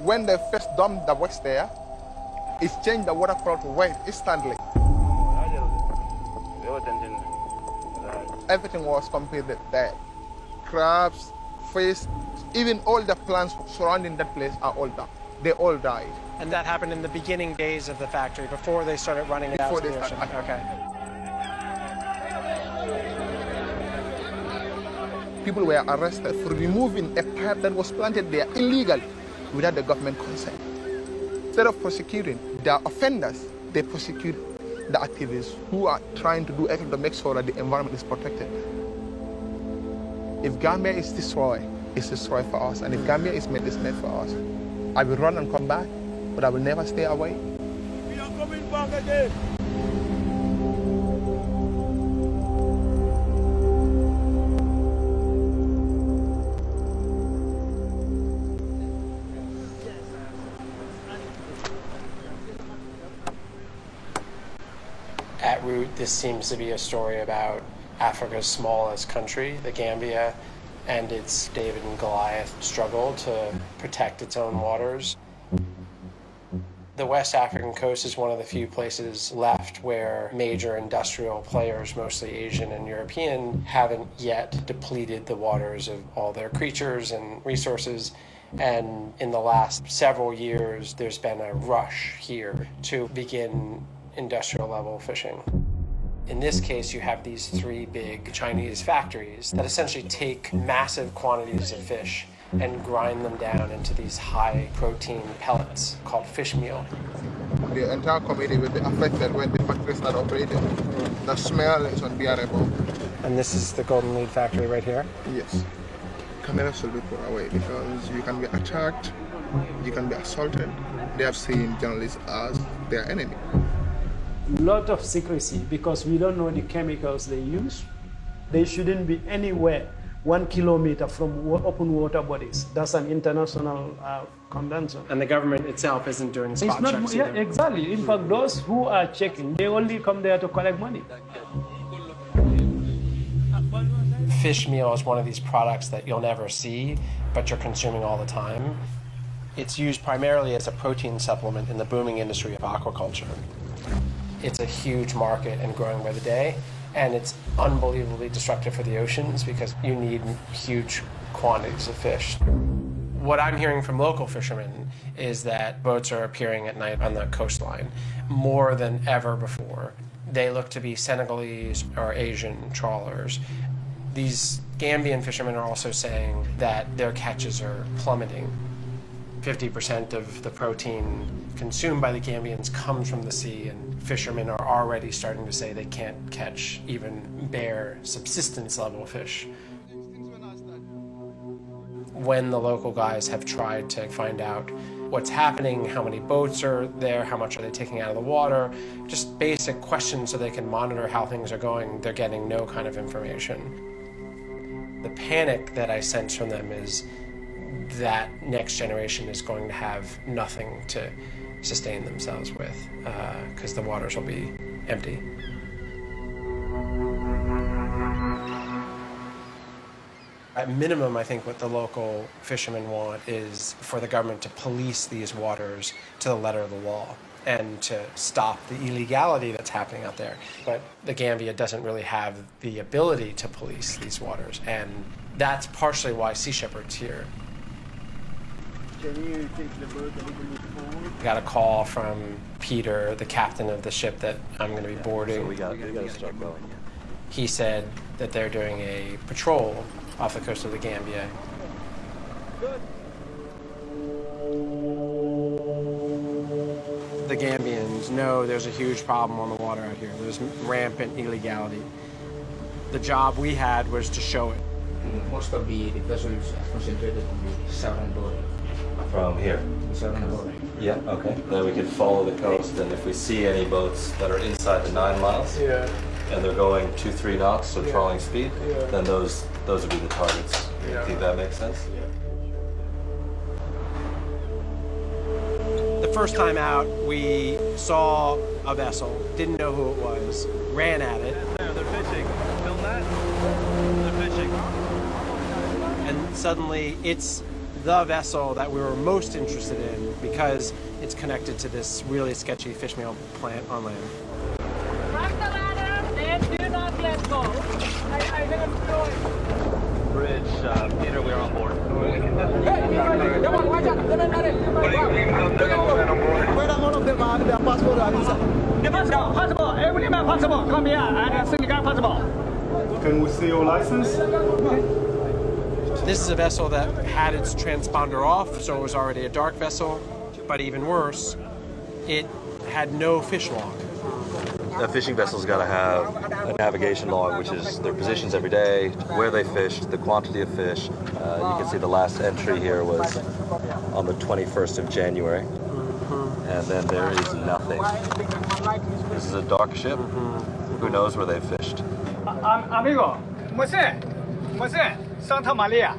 When they first dumped the waste there, it changed the water quality rate instantly. Everything was completely dead. Crabs, fish, even all the plants surrounding that place are all dead. They all died. And that happened in the beginning days of the factory, before they started running it out to the ocean? Okay. People were arrested for removing a pipe that was planted there illegally without the government consent. Instead of prosecuting the offenders, they prosecute the activists who are trying to do everything to make sure that the environment is protected. If Gambia is destroyed, it's destroyed for us. And if Gambia is made, it's made for us. I will run and come back, but I will never stay away. We are coming back again. At root, this seems to be a story about Africa's smallest country, the Gambia, and its David and Goliath struggle to protect its own waters. The West African coast is one of the few places left where major industrial players, mostly Asian and European, haven't yet depleted the waters of all their creatures and resources. And in the last several years, there's been a rush here to begin industrial level fishing. In this case, you have these three big Chinese factories that essentially take massive quantities of fish and grind them down into these high protein pellets called fish meal. The entire community will be affected when the factories start operating. The smell is unbearable. And this is the Golden Lead factory right here? Yes. Cameras should be put away because you can be attacked, you can be assaulted. They have seen journalists as their enemy. Lot of secrecy because we don't know the chemicals they use. They shouldn't be anywhere 1 kilometer from open water bodies. That's an international convention. And the government itself isn't doing spot checks either. Yeah, exactly. In fact, those who are checking, they only come there to collect money. Fish meal is one of these products that you'll never see, but you're consuming all the time. It's used primarily as a protein supplement in the booming industry of aquaculture. It's a huge market and growing by the day, and it's unbelievably destructive for the oceans because you need huge quantities of fish. What I'm hearing from local fishermen is that boats are appearing at night on the coastline more than ever before. They look to be Senegalese or Asian trawlers. These Gambian fishermen are also saying that their catches are plummeting. 50% of the protein consumed by the Gambians comes from the sea, and fishermen are already starting to say they can't catch even bare subsistence level fish. When the local guys have tried to find out what's happening, how many boats are there, how much are they taking out of the water, just basic questions so they can monitor how things are going, they're getting no kind of information. The panic that I sense from them is that next generation is going to have nothing to sustain themselves with because the waters will be empty. At minimum, I think what the local fishermen want is for the government to police these waters to the letter of the law and to stop the illegality that's happening out there. But the Gambia doesn't really have the ability to police these waters, and that's partially why Sea Shepherd's here. Can you take the boat a little bit forward? I got a call from Peter, the captain of the ship that I'm going to be boarding. So we got to start rowing. He said that they're doing a patrol off the coast of the Gambia. Good. The Gambians know there's a huge problem on the water out here. There's rampant illegality. The job we had was to show it. Most of the vessels are concentrated on the southern border. From here? The southern border. Yeah, okay. Then we can follow the coast, and if we see any boats that are inside the 9 miles, and they're going 2-3 knots, so trawling speed, then those would be the targets. You think that makes sense? The first time out, we saw a vessel, didn't know who it was, ran at it. There, they're fishing. Film that. They're fishing. And suddenly it's the vessel that we were most interested in because it's connected to this really sketchy fish meal plant on land. Grab the ladder, then do not let go. I didn't throw it. Bridge, Peter, we're on board. Possible. Every man possible. Come here and Senegal possible. Can we see your license? This is a vessel that had its transponder off, so it was already a dark vessel, but even worse, it had no fish log. A fishing vessel's got to have a navigation log, which is their positions every day, where they fished, the quantity of fish. You can see the last entry here was on the 21st of January, and then there is nothing. This is a dark ship. Who knows where they fished? Amigo, Santa Maria,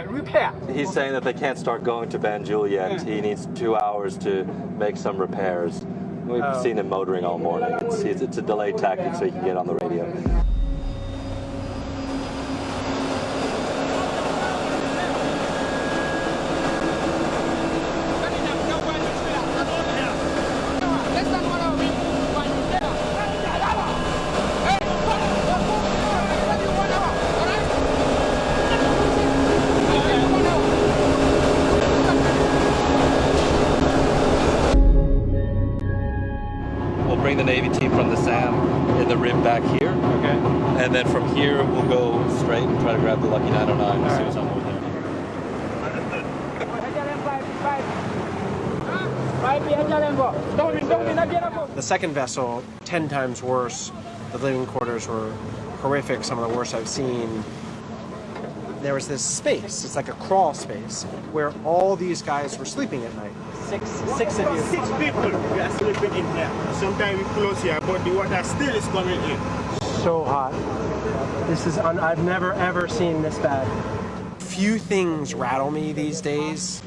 repair. He's saying that they can't start going to Banjul yet. He needs 2 hours to make some repairs. We've seen him motoring all morning. It's a delayed tactic so he can get on the radio. Bring the Navy team from the SAM in the rib back here. Okay. And then from here, we'll go straight and try to grab the Lucky 909 and see what's on board there. The second vessel, 10 times worse. The living quarters were horrific, some of the worst I've seen. There was this space, it's like a crawl space, where all these guys were sleeping at night. Six of you. 6 people we are sleeping in here. Sometimes we close here, but the water still is coming in. So hot. This is, I've never ever seen this bad. Few things rattle me these days,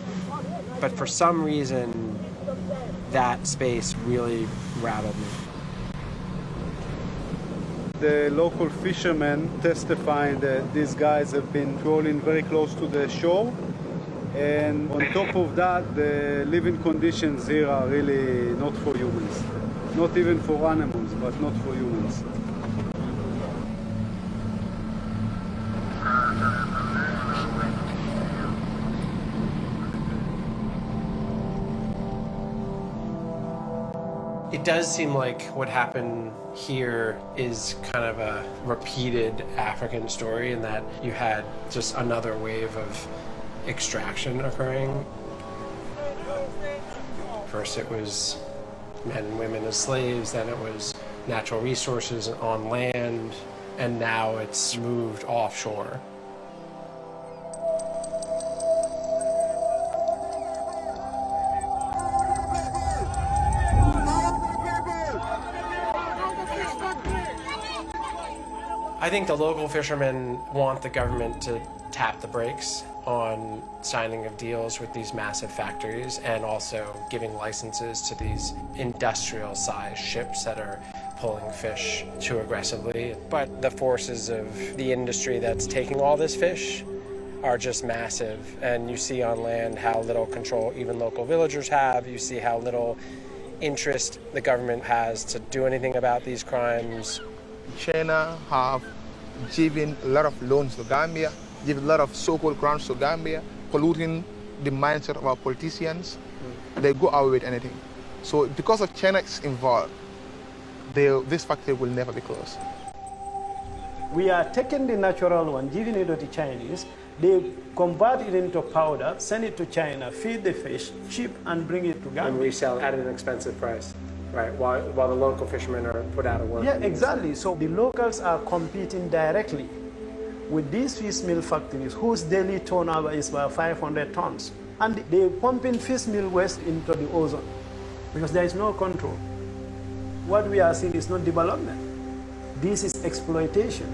but for some reason, that space really rattled me. The local fishermen testifying that these guys have been trawling very close to the shore. And on top of that, the living conditions here are really not for humans. Not even for animals, but not for humans. It does seem like what happened here is kind of a repeated African story in that you had just another wave of extraction occurring. First it was men and women as slaves, then it was natural resources on land, and now it's moved offshore. I think the local fishermen want the government to tap the brakes on signing of deals with these massive factories and also giving licenses to these industrial-sized ships that are pulling fish too aggressively. But the forces of the industry that's taking all this fish are just massive. And you see on land how little control even local villagers have. You see how little interest the government has to do anything about these crimes. China have given a lot of loans to Gambia, give a lot of so-called grants to Gambia, polluting the mindset of our politicians. They go away with anything. So because of China is involved, this factory will never be closed. We are taking the natural one, giving it to the Chinese. They convert it into powder, send it to China, feed the fish, cheap, and bring it to Gambia. And resell at an expensive price. Right, while the local fishermen are put out of work. Yeah, exactly. So the locals are competing directly with these fish meal factories whose daily turnover is about 500 tons. And they're pumping fish meal waste into the ozone because there is no control. What we are seeing is not development. This is exploitation.